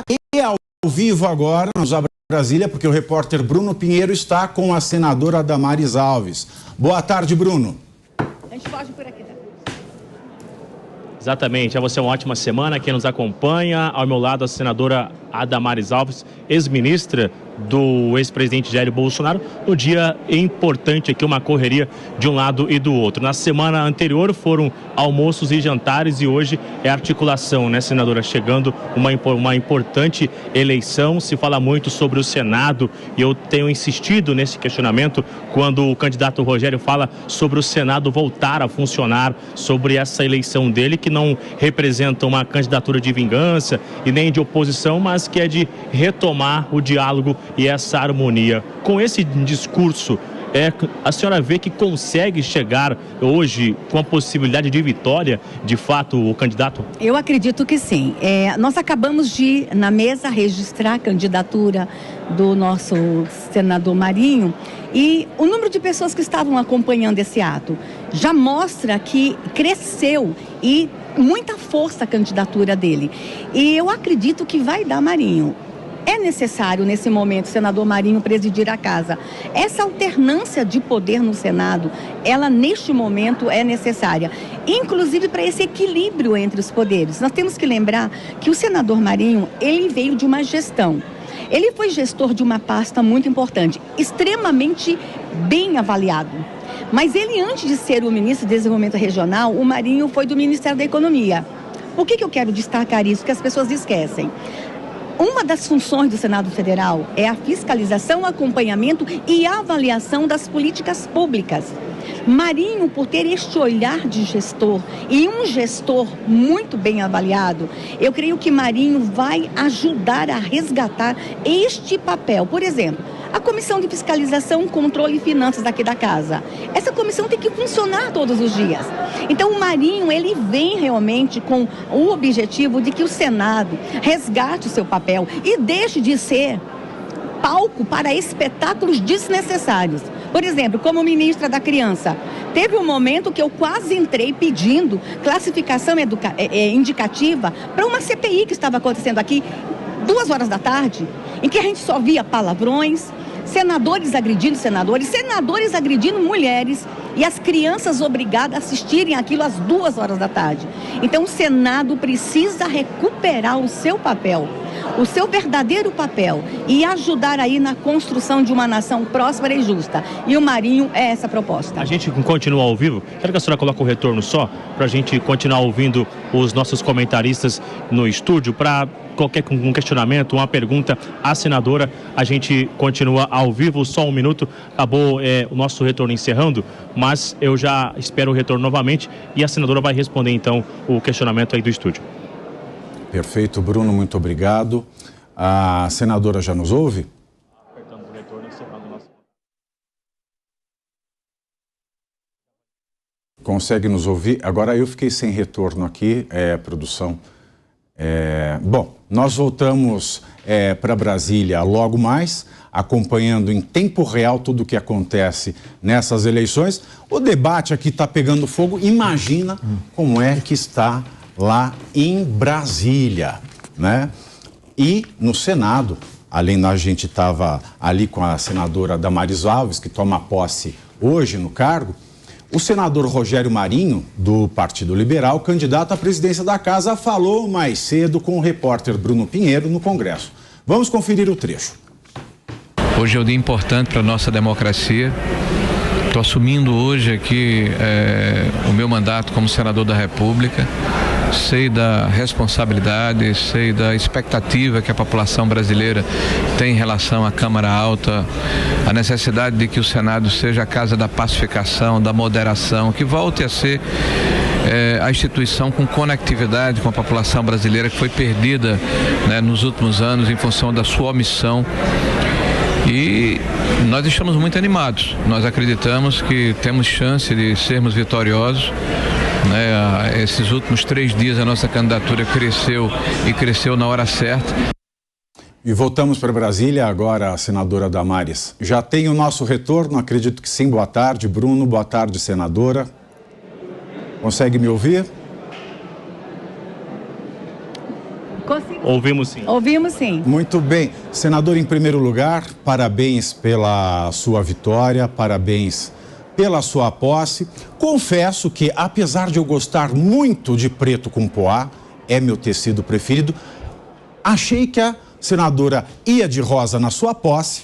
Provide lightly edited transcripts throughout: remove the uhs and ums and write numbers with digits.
E ao vivo agora, nos abre Brasília, porque o repórter Bruno Pinheiro está com a senadora Damares Alves. Boa tarde, Bruno. A gente pode por aqui, né? Exatamente, a você uma ótima semana, quem nos acompanha, ao meu lado a senadora Damares Alves, ex-ministra do ex-presidente Jair Bolsonaro, no dia importante aqui, uma correria de um lado e do outro. Na semana anterior foram almoços e jantares e hoje é articulação, né, senadora? Chegando uma importante eleição, se fala muito sobre o Senado e eu tenho insistido nesse questionamento quando o candidato Rogério fala sobre o Senado voltar a funcionar, sobre essa eleição dele, que não representa uma candidatura de vingança e nem de oposição, mas que é de retomar o diálogo e essa harmonia. Com esse discurso, a senhora vê que consegue chegar hoje com a possibilidade de vitória, de fato, o candidato? Eu acredito que sim. Nós acabamos de, na mesa, registrar a candidatura do nosso senador Marinho e o número de pessoas que estavam acompanhando esse ato já mostra que cresceu e muita força a candidatura dele. E eu acredito que vai dar Marinho. É necessário, nesse momento, o senador Marinho presidir a casa. Essa alternância de poder no Senado, ela, neste momento, é necessária. Inclusive para esse equilíbrio entre os poderes. Nós temos que lembrar que o senador Marinho, ele veio de uma gestão. Ele foi gestor de uma pasta muito importante, extremamente bem avaliado. Mas ele, antes de ser o ministro do Desenvolvimento Regional, o Marinho foi do Ministério da Economia. Por que eu quero destacar isso? Que as pessoas esquecem. Uma das funções do Senado Federal é a fiscalização, acompanhamento e avaliação das políticas públicas. Marinho, por ter este olhar de gestor e um gestor muito bem avaliado, eu creio que Marinho vai ajudar a resgatar este papel. Por exemplo, a Comissão de Fiscalização, Controle e Finanças daqui da casa. Essa comissão tem que funcionar todos os dias. Então o Marinho, ele vem realmente com o objetivo de que o Senado resgate o seu papel e deixe de ser palco para espetáculos desnecessários. Por exemplo, como ministra da Criança, teve um momento que eu quase entrei pedindo classificação indicativa para uma CPI que estava acontecendo aqui 2 horas da tarde, em que a gente só via palavrões, senadores agredindo senadores, senadores agredindo mulheres e as crianças obrigadas a assistirem aquilo às 2 horas da tarde. Então o Senado precisa recuperar o seu papel, o seu verdadeiro papel e ajudar aí na construção de uma nação próspera e justa. E o Marinho é essa proposta. A gente continua ao vivo. Quero que a senhora coloque o retorno só, para a gente continuar ouvindo os nossos comentaristas no estúdio, para qualquer questionamento, uma pergunta à senadora, a gente continua ao vivo, só 1 minuto, acabou o nosso retorno encerrando, mas eu já espero o retorno novamente e a senadora vai responder então o questionamento aí do estúdio. Perfeito, Bruno, muito obrigado. A senadora já nos ouve? Apertando o retorno, encerrando o nosso... Consegue nos ouvir? Agora eu fiquei sem retorno aqui, produção. Bom, nós voltamos para Brasília logo mais, acompanhando em tempo real tudo o que acontece nessas eleições. O debate aqui está pegando fogo. Imagina como é que está lá em Brasília, né? E no Senado, além da gente estava ali com a senadora Damares Alves, que toma posse hoje no cargo, o senador Rogério Marinho, do Partido Liberal, candidato à presidência da casa, falou mais cedo com o repórter Bruno Pinheiro no Congresso. Vamos conferir o trecho. Hoje é um dia importante para a nossa democracia. Estou assumindo hoje aqui o meu mandato como senador da República. Sei da responsabilidade, sei da expectativa que a população brasileira tem em relação à Câmara Alta, a necessidade de que o Senado seja a casa da pacificação, da moderação, que volte a ser a instituição com conectividade com a população brasileira que foi perdida, né, nos últimos anos em função da sua omissão. E nós estamos muito animados, nós acreditamos que temos chance de sermos vitoriosos. Esses últimos 3 dias a nossa candidatura cresceu e cresceu na hora certa. E voltamos para Brasília agora, a senadora Damares. Já tem o nosso retorno? Acredito que sim. Boa tarde, Bruno. Boa tarde, senadora. Consegue me ouvir? Ouvimos sim. Ouvimos sim. Muito bem. Senador, em primeiro lugar, parabéns pela sua vitória, parabéns pela sua posse. Confesso que, apesar de eu gostar muito de preto com poá, é meu tecido preferido, achei que a senadora ia de rosa na sua posse,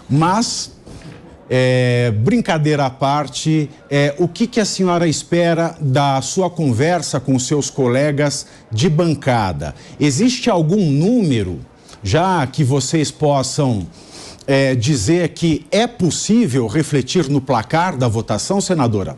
mas, brincadeira à parte, o que a senhora espera da sua conversa com os seus colegas de bancada? Existe algum número, já que vocês possam dizer que é possível refletir no placar da votação, senadora?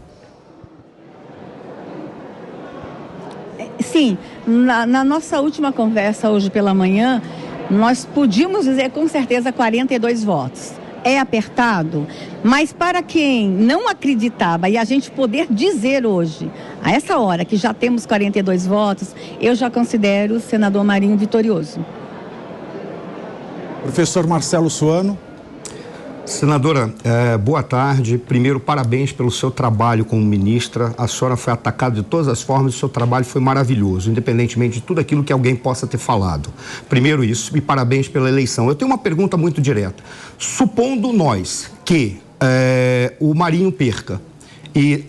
Sim, na nossa última conversa hoje pela manhã, nós podíamos dizer com certeza 42 votos. É apertado, mas para quem não acreditava e a gente poder dizer hoje, a essa hora que já temos 42 votos, eu já considero o senador Marinho vitorioso. Professor Marcelo Suano. Senadora, boa tarde. Primeiro, parabéns pelo seu trabalho como ministra. A senhora foi atacada de todas as formas e o seu trabalho foi maravilhoso, independentemente de tudo aquilo que alguém possa ter falado. Primeiro isso, e parabéns pela eleição. Eu tenho uma pergunta muito direta. Supondo nós que o Marinho perca e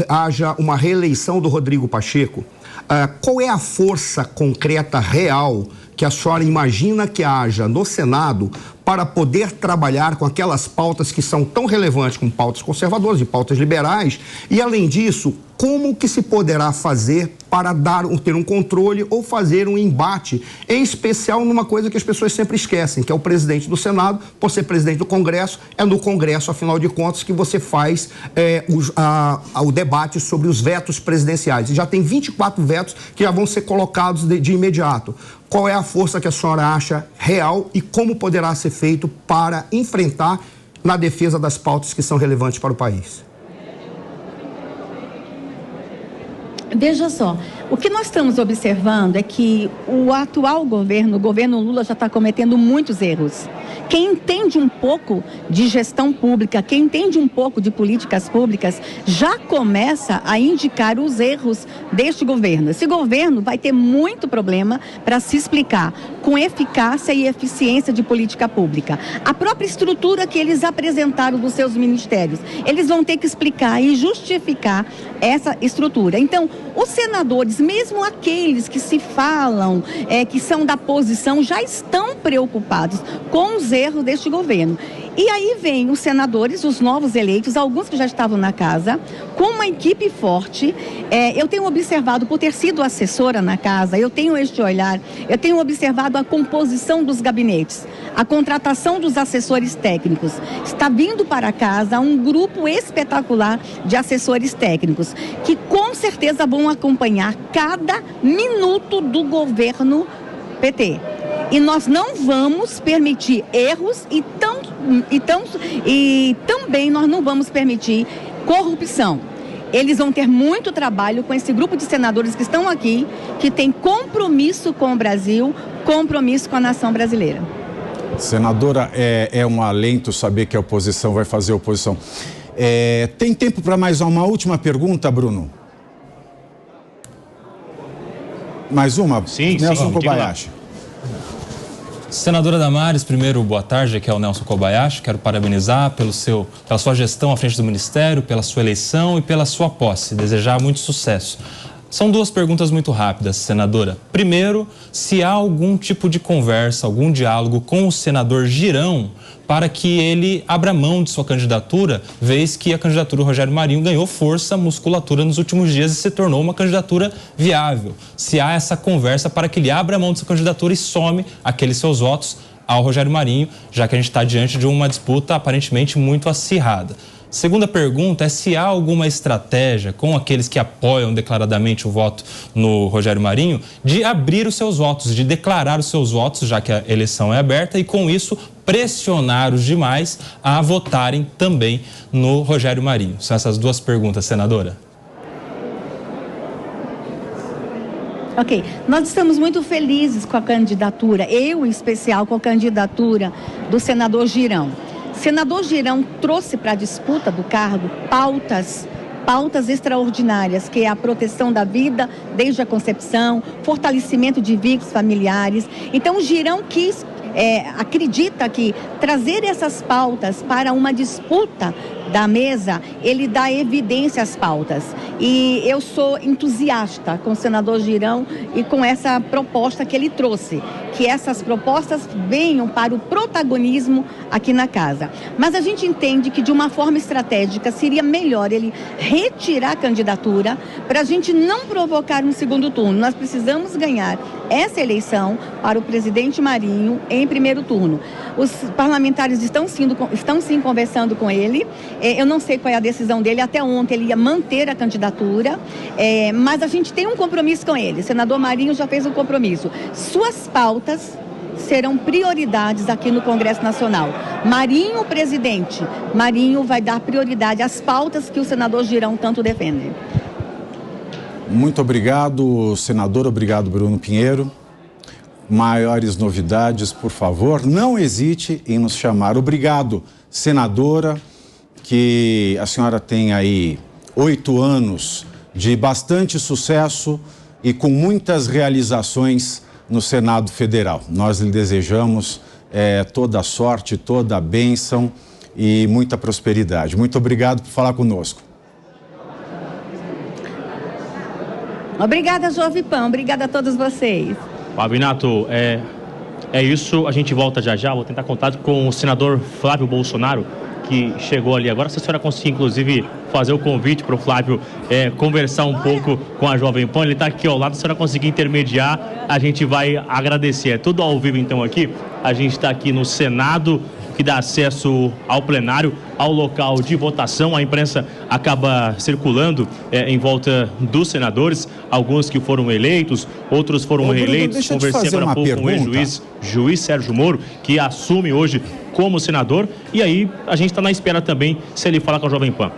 haja uma reeleição do Rodrigo Pacheco, qual é a força concreta real que a senhora imagina que haja no Senado para poder trabalhar com aquelas pautas que são tão relevantes como pautas conservadoras e pautas liberais? E, além disso, como que se poderá fazer para ter um controle ou fazer um embate, em especial numa coisa que as pessoas sempre esquecem, que é o presidente do Senado, por ser presidente do Congresso, é no Congresso, afinal de contas, que você faz o debate sobre os vetos presidenciais. E já tem 24 vetos que já vão ser colocados de imediato. Qual é a força que a senhora acha real e como poderá ser feito para enfrentar na defesa das pautas que são relevantes para o país? Veja só, o que nós estamos observando é que o atual governo, o governo Lula, já está cometendo muitos erros. Quem entende um pouco de gestão pública, quem entende um pouco de políticas públicas, já começa a indicar os erros deste governo. Esse governo vai ter muito problema para se explicar com eficácia e eficiência de política pública. A própria estrutura que eles apresentaram dos seus ministérios, eles vão ter que explicar e justificar essa estrutura. Então, os senadores, mesmo aqueles que se falam, que são da posição, já estão preocupados com os erros deste governo. E aí vem os senadores, os novos eleitos, alguns que já estavam na casa, com uma equipe forte. Eu tenho observado, por ter sido assessora na casa, eu tenho este olhar, eu tenho observado a composição dos gabinetes, a contratação dos assessores técnicos. Está vindo para casa um grupo espetacular de assessores técnicos, que com certeza vão acompanhar cada minuto do governo PT. E nós não vamos permitir erros e também nós não vamos permitir corrupção. Eles vão ter muito trabalho com esse grupo de senadores que estão aqui, que tem compromisso com o Brasil, compromisso com a nação brasileira. Senadora, é um alento saber que a oposição vai fazer oposição. Tem tempo para mais uma última pergunta, Bruno? Mais uma? Sim, Nelson Kobayashi. Senadora Damares, primeiro, boa tarde, aqui é o Nelson Kobayashi. Quero parabenizar pela sua gestão à frente do Ministério, pela sua eleição e pela sua posse. Desejar muito sucesso. São duas perguntas muito rápidas, senadora. Primeiro, se há algum tipo de conversa, algum diálogo com o senador Girão para que ele abra mão de sua candidatura, vez que a candidatura do Rogério Marinho ganhou força, musculatura nos últimos dias e se tornou uma candidatura viável. Se há essa conversa para que ele abra mão de sua candidatura e some aqueles seus votos ao Rogério Marinho, já que a gente está diante de uma disputa aparentemente muito acirrada. Segunda pergunta é se há alguma estratégia com aqueles que apoiam declaradamente o voto no Rogério Marinho de abrir os seus votos, de declarar os seus votos, já que a eleição é aberta, e com isso pressionar os demais a votarem também no Rogério Marinho. São essas duas perguntas, senadora. Ok, nós estamos muito felizes com a candidatura, eu em especial com a candidatura do senador Girão. O senador Girão trouxe para a disputa do cargo pautas pautas extraordinárias, que é a proteção da vida desde a concepção, fortalecimento de vínculos familiares. Então, o Girão acredita que trazer essas pautas para uma disputa da mesa, ele dá evidência às pautas. E eu sou entusiasta com o senador Girão e com essa proposta que ele trouxe, que essas propostas venham para o protagonismo aqui na casa. Mas a gente entende que de uma forma estratégica seria melhor ele retirar a candidatura para a gente não provocar um segundo turno. Nós precisamos ganhar essa eleição para o presidente Marinho em primeiro turno. Os parlamentares estão sim conversando com ele. Eu não sei qual é a decisão dele. Até ontem ele ia manter a candidatura, mas a gente tem um compromisso com ele. O senador Marinho já fez um compromisso. Suas pautas serão prioridades aqui no Congresso Nacional. Marinho, presidente, Marinho vai dar prioridade às pautas que o senador Girão tanto defende. Muito obrigado, senador. Obrigado, Bruno Pinheiro. Maiores novidades, por favor, não hesite em nos chamar. Obrigado, senadora, que a senhora tem aí 8 anos de bastante sucesso e com muitas realizações no Senado Federal. Nós lhe desejamos toda a sorte, toda a bênção e muita prosperidade. Muito obrigado por falar conosco. Obrigada, Jovem Pan. Obrigada a todos vocês. Pavinato, é isso. A gente volta já. Vou tentar contato com o senador Flávio Bolsonaro, que chegou ali agora. Se a senhora conseguir, inclusive, fazer o convite para o Flávio conversar um pouco com a Jovem Pan, ele está aqui ao lado. Se a senhora conseguir intermediar, a gente vai agradecer. É tudo ao vivo, então, aqui. A gente está aqui no Senado, que dá acesso ao plenário, ao local de votação. A imprensa acaba circulando em volta dos senadores, alguns que foram eleitos, outros foram reeleitos. Conversei agora há pouco com o ex-juiz Sérgio Moro, que assume hoje como senador, e aí a gente está na espera também se ele falar com a Jovem Pan.